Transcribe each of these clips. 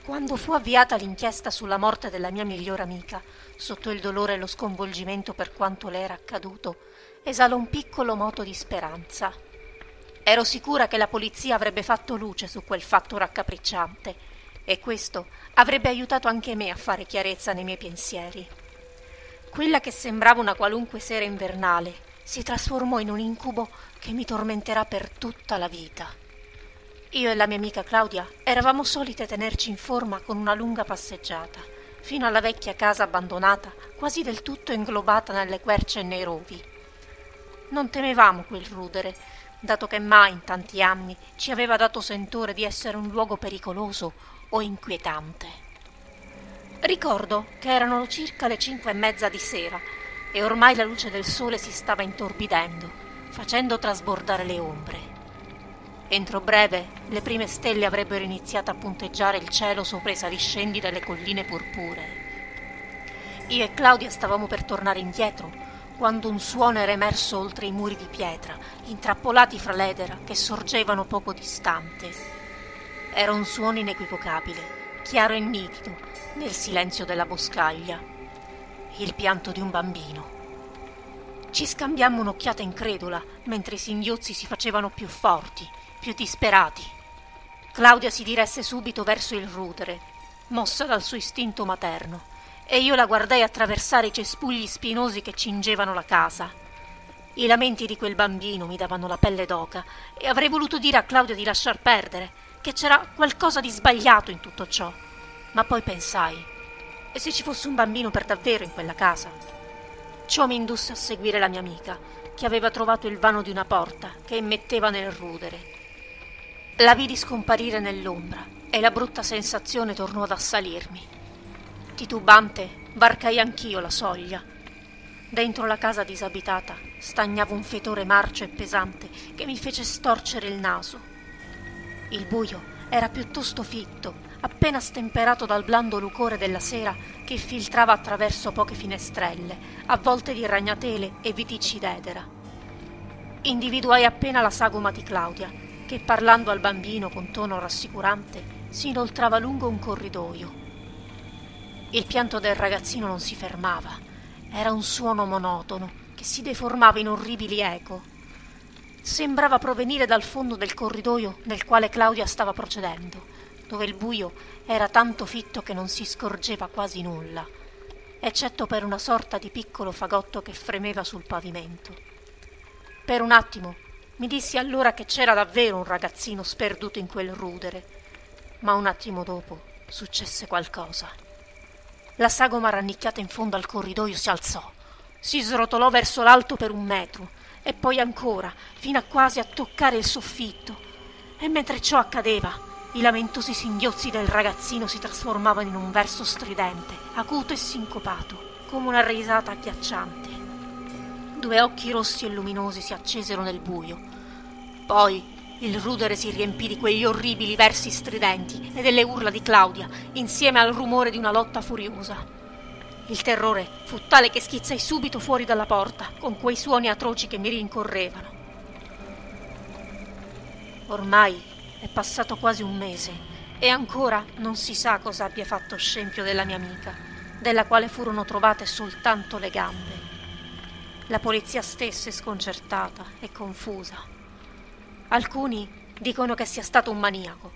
Quando fu avviata l'inchiesta sulla morte della mia migliore amica, sotto il dolore e lo sconvolgimento per quanto le era accaduto, esalò un piccolo moto di speranza. Ero sicura che la polizia avrebbe fatto luce su quel fatto raccapricciante e questo avrebbe aiutato anche me a fare chiarezza nei miei pensieri. Quella che sembrava una qualunque sera invernale si trasformò in un incubo che mi tormenterà per tutta la vita. Io e la mia amica Claudia eravamo solite tenerci in forma con una lunga passeggiata, fino alla vecchia casa abbandonata, quasi del tutto inglobata nelle querce e nei rovi. Non temevamo quel rudere, dato che mai in tanti anni ci aveva dato sentore di essere un luogo pericoloso o inquietante. Ricordo che erano circa le 5:30 di sera e ormai la luce del sole si stava intorbidendo, facendo trasbordare le ombre. Entro breve le prime stelle avrebbero iniziato a punteggiare il cielo sopra i saliscendi delle colline purpuree. Io e Claudia stavamo per tornare indietro quando un suono era emerso oltre i muri di pietra, intrappolati fra l'edera che sorgevano poco distante. Era un suono inequivocabile, chiaro e nitido, nel silenzio della boscaglia. Il pianto di un bambino. Ci scambiammo un'occhiata incredula mentre i singhiozzi si facevano più forti, più disperati. Claudia si diresse subito verso il rudere, mossa dal suo istinto materno, e io la guardai attraversare i cespugli spinosi che cingevano la casa. I lamenti di quel bambino mi davano la pelle d'oca e avrei voluto dire a Claudia di lasciar perdere, che c'era qualcosa di sbagliato in tutto ciò. Ma poi pensai, e se ci fosse un bambino per davvero in quella casa? Ciò mi indusse a seguire la mia amica, che aveva trovato il vano di una porta che immetteva nel rudere. La vidi scomparire nell'ombra e la brutta sensazione tornò ad assalirmi. Titubante, varcai anch'io la soglia. Dentro la casa disabitata stagnava un fetore marcio e pesante che mi fece storcere il naso. Il buio era piuttosto fitto, appena stemperato dal blando lucore della sera che filtrava attraverso poche finestrelle, avvolte di ragnatele e viticci d'edera. Individuai appena la sagoma di Claudia, che parlando al bambino con tono rassicurante si inoltrava lungo un corridoio. Il pianto del ragazzino non si fermava, era un suono monotono che si deformava in orribili eco. Sembrava provenire dal fondo del corridoio nel quale Claudia stava procedendo, dove il buio era tanto fitto che non si scorgeva quasi nulla, eccetto per una sorta di piccolo fagotto che fremeva sul pavimento. Per un attimo mi dissi allora che c'era davvero un ragazzino sperduto in quel rudere, ma un attimo dopo successe qualcosa. La sagoma rannicchiata in fondo al corridoio si alzò, si srotolò verso l'alto per 1 metro e poi ancora, fino a quasi a toccare il soffitto. E mentre ciò accadeva, i lamentosi singhiozzi del ragazzino si trasformavano in un verso stridente, acuto e sincopato, come una risata agghiacciante. 2 occhi rossi e luminosi si accesero nel buio. Poi il rudere si riempì di quegli orribili versi stridenti e delle urla di Claudia, insieme al rumore di una lotta furiosa. Il terrore fu tale che schizzai subito fuori dalla porta, con quei suoni atroci che mi rincorrevano. Ormai è passato quasi 1 mese e ancora non si sa cosa abbia fatto scempio della mia amica, della quale furono trovate soltanto le gambe. La polizia stessa è sconcertata e confusa. Alcuni dicono che sia stato un maniaco,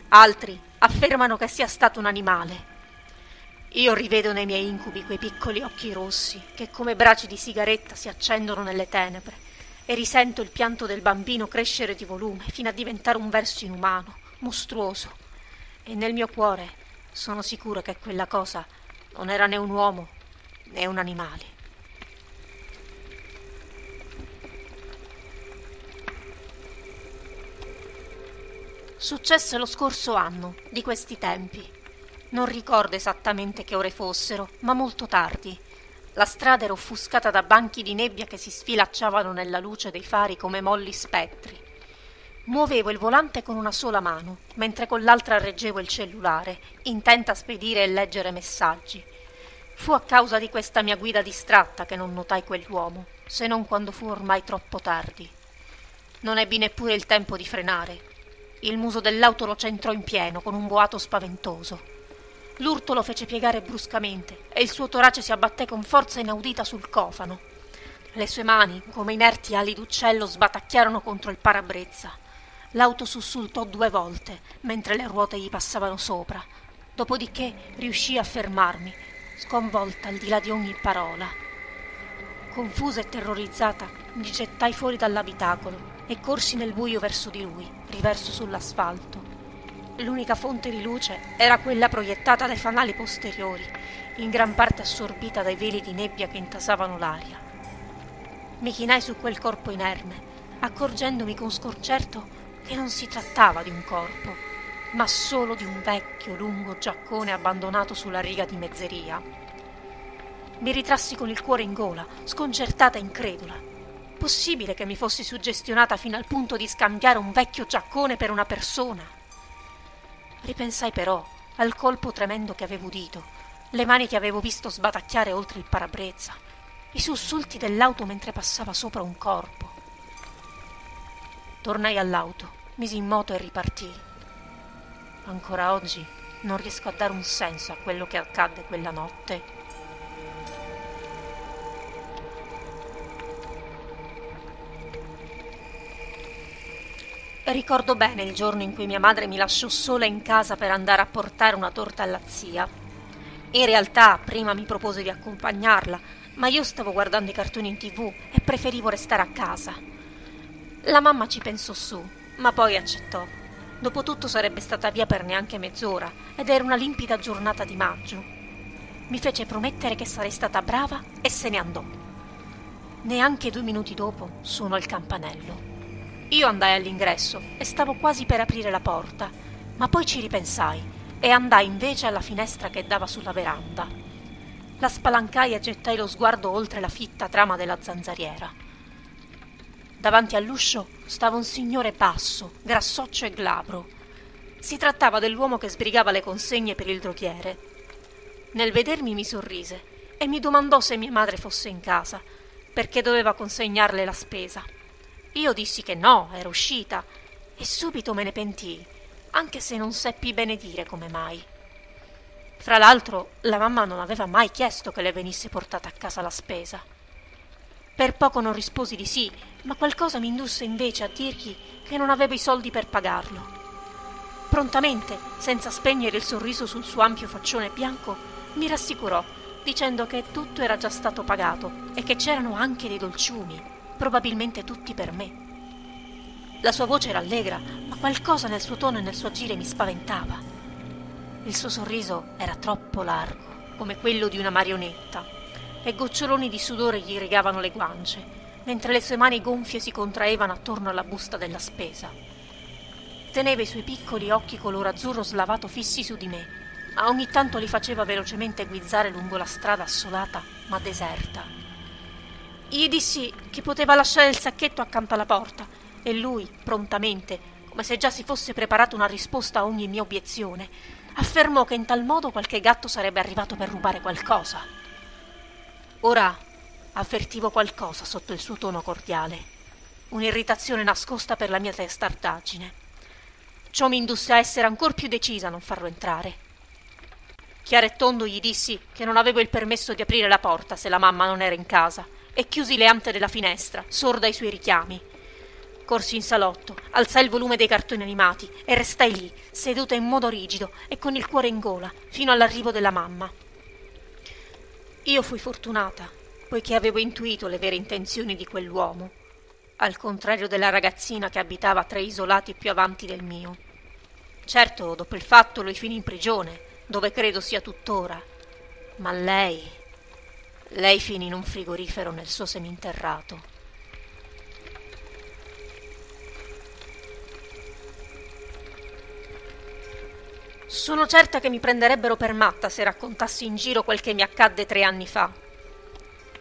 altri affermano che sia stato un animale. Io rivedo nei miei incubi quei piccoli occhi rossi che come braci di sigaretta si accendono nelle tenebre e risento il pianto del bambino crescere di volume fino a diventare un verso inumano, mostruoso. E nel mio cuore sono sicura che quella cosa non era né un uomo né un animale. Successe lo scorso anno, di questi tempi. Non ricordo esattamente che ore fossero, ma molto tardi. La strada era offuscata da banchi di nebbia che si sfilacciavano nella luce dei fari come molli spettri. Muovevo il volante con una sola mano, mentre con l'altra reggevo il cellulare, intenta a spedire e leggere messaggi. Fu a causa di questa mia guida distratta che non notai quell'uomo, se non quando fu ormai troppo tardi. Non ebbi neppure il tempo di frenare. Il muso dell'auto lo centrò in pieno con un boato spaventoso. L'urto lo fece piegare bruscamente e il suo torace si abbatté con forza inaudita sul cofano. Le sue mani, come inerti ali d'uccello, sbatacchiarono contro il parabrezza. L'auto sussultò 2 volte mentre le ruote gli passavano sopra. Dopodiché riuscii a fermarmi, sconvolta al di là di ogni parola. Confusa e terrorizzata, mi gettai fuori dall'abitacolo e corsi nel buio verso di lui, riverso sull'asfalto. L'unica fonte di luce era quella proiettata dai fanali posteriori, in gran parte assorbita dai veli di nebbia che intasavano l'aria. Mi chinai su quel corpo inerme, accorgendomi con sconcerto che non si trattava di un corpo, ma solo di un vecchio, lungo giaccone abbandonato sulla riga di mezzeria. Mi ritrassi con il cuore in gola, sconcertata e incredula. Possibile che mi fossi suggestionata fino al punto di scambiare un vecchio giaccone per una persona? Ripensai però al colpo tremendo che avevo udito, le mani che avevo visto sbatacchiare oltre il parabrezza, i sussulti dell'auto mentre passava sopra un corpo. Tornai all'auto, misi in moto e ripartii. Ancora oggi non riesco a dare un senso a quello che accadde quella notte. Ricordo bene il giorno in cui mia madre mi lasciò sola in casa per andare a portare una torta alla zia. In realtà prima mi propose di accompagnarla, ma io stavo guardando i cartoni in TV e preferivo restare a casa. La mamma ci pensò su, ma poi accettò. Dopotutto sarebbe stata via per neanche mezz'ora ed era una limpida giornata di maggio. Mi fece promettere che sarei stata brava e se ne andò. Neanche 2 minuti dopo suonò il campanello. Io andai all'ingresso e stavo quasi per aprire la porta, ma poi ci ripensai e andai invece alla finestra che dava sulla veranda. La spalancai e gettai lo sguardo oltre la fitta trama della zanzariera. Davanti all'uscio stava un signore basso, grassoccio e glabro. Si trattava dell'uomo che sbrigava le consegne per il droghiere. Nel vedermi mi sorrise e mi domandò se mia madre fosse in casa, perché doveva consegnarle la spesa. Io dissi che no, era uscita, e subito me ne pentii, anche se non seppi bene dire come mai. Fra l'altro, la mamma non aveva mai chiesto che le venisse portata a casa la spesa. Per poco non risposi di sì, ma qualcosa mi indusse invece a dirgli che non avevo i soldi per pagarlo. Prontamente, senza spegnere il sorriso sul suo ampio faccione bianco, mi rassicurò, dicendo che tutto era già stato pagato e che c'erano anche dei dolciumi, probabilmente tutti per me. La sua voce era allegra, ma qualcosa nel suo tono e nel suo agire mi spaventava. Il suo sorriso era troppo largo, come quello di una marionetta, e goccioloni di sudore gli rigavano le guance, mentre le sue mani gonfie si contraevano attorno alla busta della spesa. Teneva i suoi piccoli occhi color azzurro slavato fissi su di me, ma ogni tanto li faceva velocemente guizzare lungo la strada assolata ma deserta. Gli dissi che poteva lasciare il sacchetto accanto alla porta e lui, prontamente, come se già si fosse preparato una risposta a ogni mia obiezione, affermò che in tal modo qualche gatto sarebbe arrivato per rubare qualcosa. Ora avvertivo qualcosa sotto il suo tono cordiale, un'irritazione nascosta per la mia testardaggine. Ciò mi indusse a essere ancor più decisa a non farlo entrare. Chiaro e tondo gli dissi che non avevo il permesso di aprire la porta se la mamma non era in casa e chiusi le ante della finestra, sorda ai suoi richiami. Corsi in salotto, alzai il volume dei cartoni animati e restai lì, seduta in modo rigido e con il cuore in gola, fino all'arrivo della mamma. Io fui fortunata, poiché avevo intuito le vere intenzioni di quell'uomo, al contrario della ragazzina che abitava 3 isolati più avanti del mio. Certo, dopo il fatto lui finì in prigione, dove credo sia tuttora, ma lei finì in un frigorifero nel suo seminterrato. Sono certa che mi prenderebbero per matta se raccontassi in giro quel che mi accadde 3 anni fa.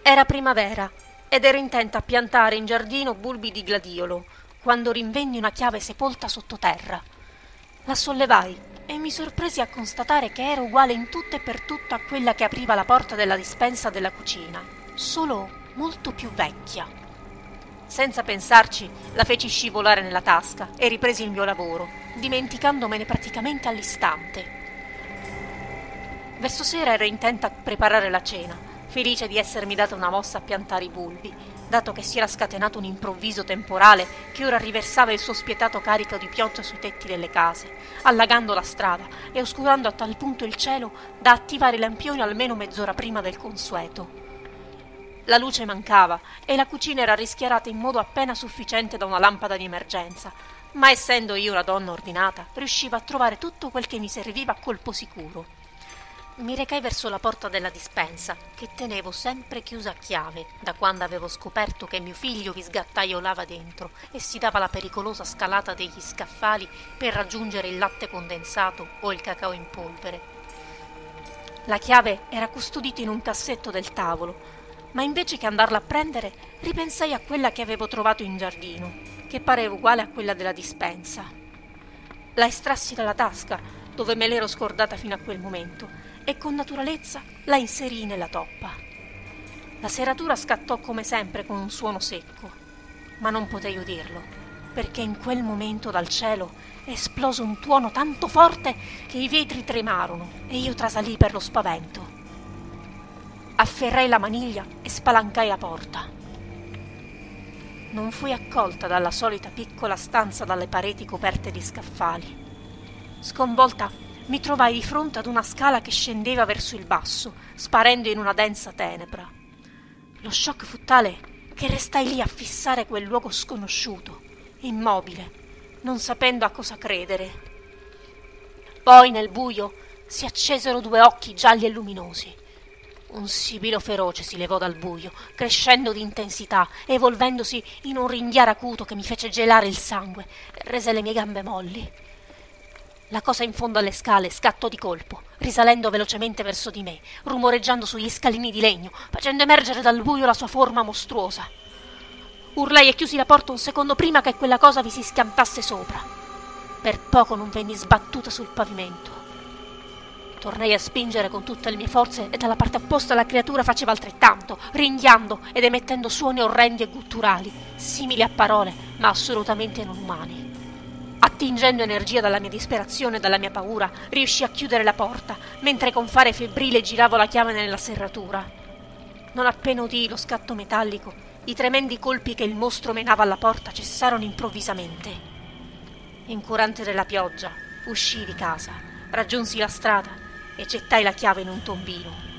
Era primavera ed ero intenta a piantare in giardino bulbi di gladiolo, quando rinvenni una chiave sepolta sottoterra. La sollevai e mi sorpresi a constatare che era uguale in tutto e per tutto a quella che apriva la porta della dispensa della cucina, solo molto più vecchia. Senza pensarci, la feci scivolare nella tasca e ripresi il mio lavoro, dimenticandomene praticamente all'istante. Verso sera ero intenta a preparare la cena, felice di essermi data una mossa a piantare i bulbi, dato che si era scatenato un improvviso temporale che ora riversava il suo spietato carico di pioggia sui tetti delle case, allagando la strada e oscurando a tal punto il cielo da attivare i lampioni almeno mezz'ora prima del consueto. La luce mancava e la cucina era rischiarata in modo appena sufficiente da una lampada di emergenza, ma essendo io una donna ordinata, riuscivo a trovare tutto quel che mi serviva a colpo sicuro. Mi recai verso la porta della dispensa, che tenevo sempre chiusa a chiave, da quando avevo scoperto che mio figlio vi sgattaiolava dentro e si dava la pericolosa scalata degli scaffali per raggiungere il latte condensato o il cacao in polvere. La chiave era custodita in un cassetto del tavolo, ma invece che andarla a prendere, ripensai a quella che avevo trovato in giardino, che pareva uguale a quella della dispensa. La estrassi dalla tasca, dove me l'ero scordata fino a quel momento, e con naturalezza la inserii nella toppa. La serratura scattò come sempre con un suono secco, ma non potei udirlo, perché in quel momento dal cielo esplose un tuono tanto forte che i vetri tremarono e io trasalii per lo spavento. Afferrai la maniglia e spalancai la porta. Non fui accolta dalla solita piccola stanza dalle pareti coperte di scaffali. Sconvolta mi trovai di fronte ad una scala che scendeva verso il basso, sparendo in una densa tenebra. Lo shock fu tale che restai lì a fissare quel luogo sconosciuto, immobile, non sapendo a cosa credere. Poi nel buio si accesero due occhi gialli e luminosi. Un sibilo feroce si levò dal buio, crescendo di intensità, evolvendosi in un ringhiare acuto che mi fece gelare il sangue e rese le mie gambe molli. La cosa in fondo alle scale scattò di colpo, risalendo velocemente verso di me, rumoreggiando sugli scalini di legno, facendo emergere dal buio la sua forma mostruosa. Urlai e chiusi la porta un secondo prima che quella cosa vi si schiantasse sopra. Per poco non venni sbattuta sul pavimento. Tornai a spingere con tutte le mie forze e dalla parte opposta la creatura faceva altrettanto, ringhiando ed emettendo suoni orrendi e gutturali, simili a parole, ma assolutamente non umani. Attingendo energia dalla mia disperazione e dalla mia paura, riuscii a chiudere la porta, mentre con fare febbrile giravo la chiave nella serratura. Non appena udii lo scatto metallico, i tremendi colpi che il mostro menava alla porta cessarono improvvisamente. Incurante della pioggia, uscii di casa, raggiunsi la strada e gettai la chiave in un tombino.